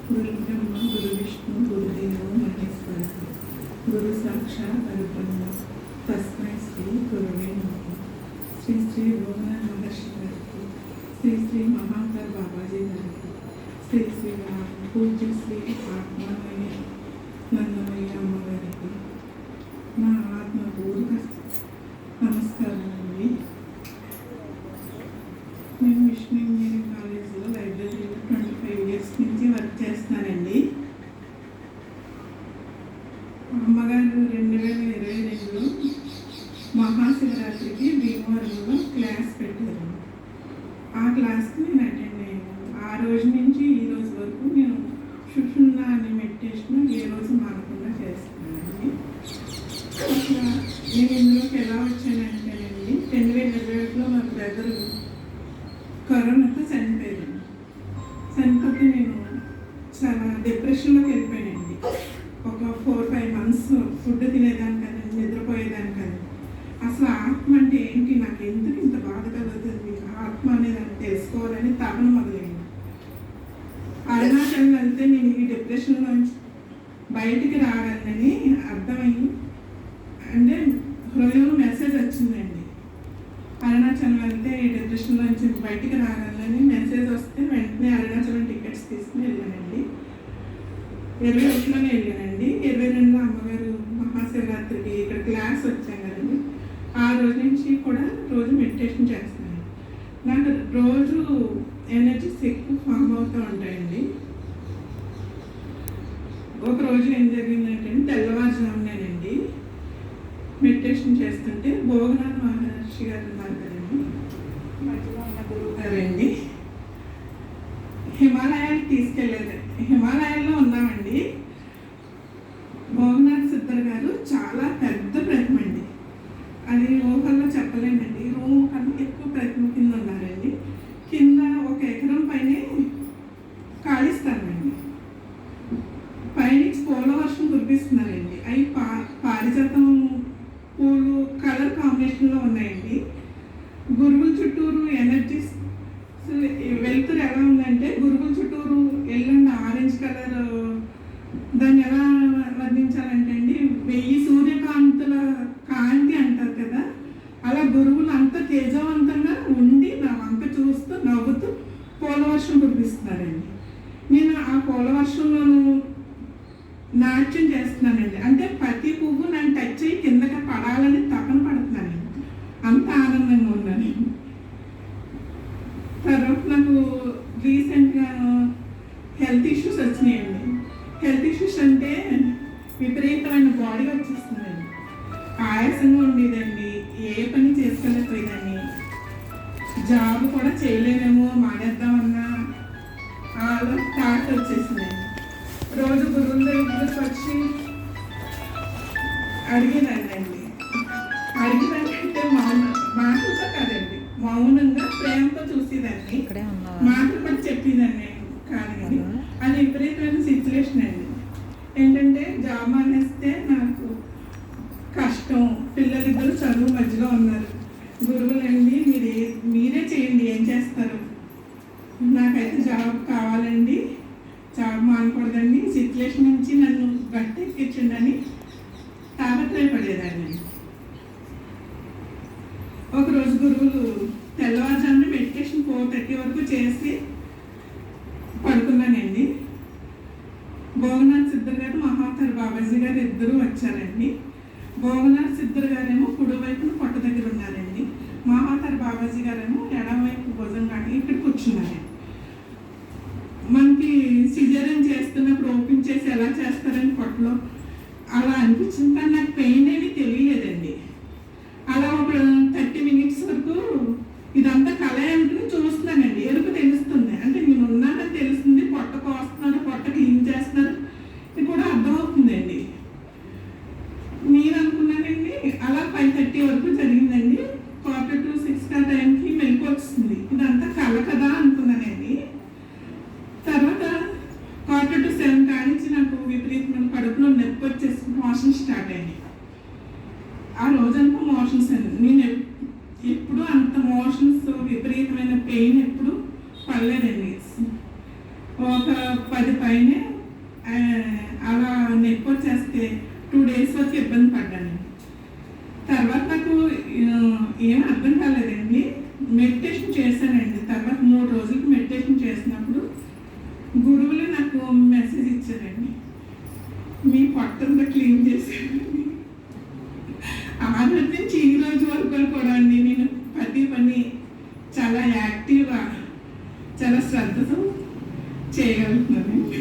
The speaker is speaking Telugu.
गुरुब्रह्मा गुरुविष्णु गुरुदेवो महेश्वरः गुरु साक्षात् परब्रह्म तस्मै श्री गुरुवे नमः। श्री श्री भुवनाथ महर्षि गाరికి, శ్రీ శ్రీ మహాంకర్ బాబాజీ గారికి, శ్రీ శ్రీ పూజ్య శ్రీ ఆత్మమయ నందమయ్య అమ్మగారికి నా ఆత్మపూర్వక నమస్కారాలండి. నేను విష్ణు ఇంజనీరింగ్ కాలేజీలో లైబ్రరీలో 25 years నుంచి వర్క్ చేస్తున్నానండి. అమ్మగారు 2022లో మహాశివరాత్రికి భీమవరంలో క్లాస్ పెట్టారు. ఆ క్లాస్కి నేను అటెండ్ అయ్యాను. ఆ రోజు నుంచి ఈ రోజు వరకు నేను సుషుమ్నా అనే మెడిటేషన్ ఏ రోజు మానకుండా చేస్తున్నానండి. అసలు నేను ఇందులోకి ఎలా వచ్చానంటేనండి, 2021లో మా బ్రదరు కరోనాతో చనిపోయాను. చనిపోతే నేను చాలా డిప్రెషన్లోకి వెళ్ళిపోయానండి. ఒక 4-5 months ఫుడ్ తినేదాన్ని కదా, నిద్రపోయేదాన్ని కదా. అసలు ఆత్మ అంటే ఏంటి, నాకు ఎందుకు ఇంత బాధ కలుగుతుంది, ఆత్మ అనేది అని తెలుసుకోవాలని తపన మొదలైంది. అరుణాచలం వెళ్తే నేను ఈ డిప్రెషన్లో బయటికి రాగలనని అర్థమయ్యి, అంటే హృదయంలో మెసేజ్ వచ్చిందండి. అరుణాచలం వెళ్తే ఈ డిప్రెషన్లో నుంచి బయటికి రాగలనని మెసేజ్ వస్తే వెంటనే అరుణాచలం టికెట్స్ తీసుకుని వెళ్ళానండి. 21లోనే వెళ్ళానండి. 22లో అమ్మగారు మహాశివరాత్రికి ఇక్కడ క్లాస్ వచ్చాం కదండి. ఆ రోజు నుంచి కూడా రోజు మెడిటేషన్ చేస్తున్నాను. నాకు రోజు ఎనర్జీస్ ఎక్కువ ఫామ్ అవుతూ ఉంటాయండి. ఒక రోజు ఏం జరిగిందంటే, తెల్లవారుజామునేనండి మెడిటేషన్ చేస్తుంటే భోగనాథ్ మహర్షి గారు ఉన్నారు కదండి, మధ్యలో ఉన్న గురువు గారండి, హిమాలయాలు తీసుకెళ్ళారు. హిమాలయాల్లో ఉన్నామండి. భోగనాథ్ సిద్ధర్ గారు చాలా పెద్ద ప్రతిమ అండి. అది ఊహల్లో చెప్పలేనండి. రూమ్ కన్నా ఎక్కువ ప్రతిమ కింద ఉన్నారండి. కింద 1 ఎకరం పైనే ఖాళీ స్థలం అండి. పైనుంచి పూల వర్షం కురిపిస్తున్నారండి. అవి పారిజాతం పూలు కలర్ కాంబినేషన్లో ఉన్నాయండి. గురువుల చుట్టూరు ఎనర్జీస్ వెలుతురు ఎలా ఉందంటే, గురువుల చుట్టూరు ఎల్లుండి ఆరెంజ్ కలర్, దాన్ని ఎలా వర్ణించాలంటే అండి, 1000 సూర్యకాంతుల కాంతి అంటారు కదా, అలా గురువులు అంత తేజవంతంగా ఉండి నా వంక చూస్తూ నవ్వుతూ పూలవర్షం కురిపిస్తున్నారండి. నేను ఆ పూలవర్షంలోనూ నాట్యం చేస్తున్నానండి. అంటే ప్రతి పువ్వు నన్ను టచ్ అయ్యి కిందకి పడాలని తపన పడుతున్నానండి. అంత ఆనందంగా ఉన్నాను. తర్వాత నాకు రీసెంట్గా హెల్త్ ఇష్యూస్ వచ్చినాయండి. హెల్త్ ఇష్యూస్ అంటే విపరీతమైన బాడీ వచ్చేస్తుందండి. ఆయాసంగా ఉండేదండి. ఏ పని చేసుకోలేకపోయేదాన్ని. జాబ్ కూడా చేయలేనేమో, మానేద్దామన్నా అలా థాట్ వచ్చేసిందండి. రోజు గురువుల దగ్గరికి వచ్చి అడిగేదాన్నండి. అడిగేదానికంటే మాటలతో కాదండి, మౌనంగా ప్రేమతో చూసేదాన్ని. మాటలు కూడా చెప్పేదాన్ని కాదు కానీ అది విపరీతమైన సిచ్యువేషన్ అండి. ఏంటంటే జాబ్ మానేస్తే నాకు కష్టం, పిల్లలిద్దరు చదువు మధ్యలో ఉన్నారు. గురువులండి మీరే చేయండి, ఏం చేస్తారు, నాకైతే జాబ్ కావాలండి, జాబ్ మానకూడదండి, సిచ్యువేషన్ నుంచి నన్ను గట్టెక్కించండి తాపత్రయపడేదాన్ని. ఒకరోజు గురువులు తెల్లవారుజామున మెడిటేషన్ 4:30 వరకు చేసి పడుకున్నానండి. భోగనాథ్ సిద్ధర్ గారు, మహాంకర్ బాబాజీ గారు ఇద్దరు వచ్చారండి. భోగనాథ్ సిద్ధర్ గారేమో కుడివైపున పొట్ట దగ్గర ఉన్నారండి. మహాంకర్ బాబాజీ గారేమో ఎడమవైపు భుజం కానీ ఇక్కడ కూర్చున్నారండి. మనకి సిజేరియన్ చేస్తున్నప్పుడు ఓపెన్ చేసి ఎలా చేస్తారని పొట్టలో అలా అనిపించింది. కానీ నాకు పెయిన్ ఏమీ తెలియలేదండి. అలా ఒక 30 minutes వరకు ఇదంతా కళ ఏమిటని చూస్తున్నానండి. ఎరుపు తెలుస్తుంది, అంటే నేను ఉన్నానని తెలుస్తుంది. పొట్ట కోస్తున్నారు, పొట్ట క్లీన్ చేస్తున్నారు, ఇది కూడా అర్థమవుతుందండి. నేను అనుకున్నానండి అలా 5:30 వరకు జరిగిందండి. 4:45 టైంకి మెలకు వచ్చింది. ఇదంతా కళ కదా అనుకున్నానండి. తర్వాత 4:47 కానించి నాకు విపరీతమైన కడుపులో నొప్పి వచ్చేసి మోషన్ స్టార్ట్ అయింది. ఒక 10 పైనే అలా నొప్పి వచ్చేస్తే 2 డేస్ వరకు ఇబ్బంది పడ్డాను. తర్వాత నాకు ఏం అర్థం కాలేదండి. మెడిటేషన్ చేశానండి. తర్వాత 3 రోజులకి మెడిటేషన్ చేసినప్పుడు గురువులు నాకు మెసేజ్ ఇచ్చారండి, మీ పొట్టంతా క్లీన్ చేశానండి. ఆ రోజు నుంచి ఈ రోజు వరకు కూడా అండి నేను ప్రతి పని చాలా యాక్టివ్గా, చాలా శ్రద్ధతో చేయగలుగుతున్నానండి.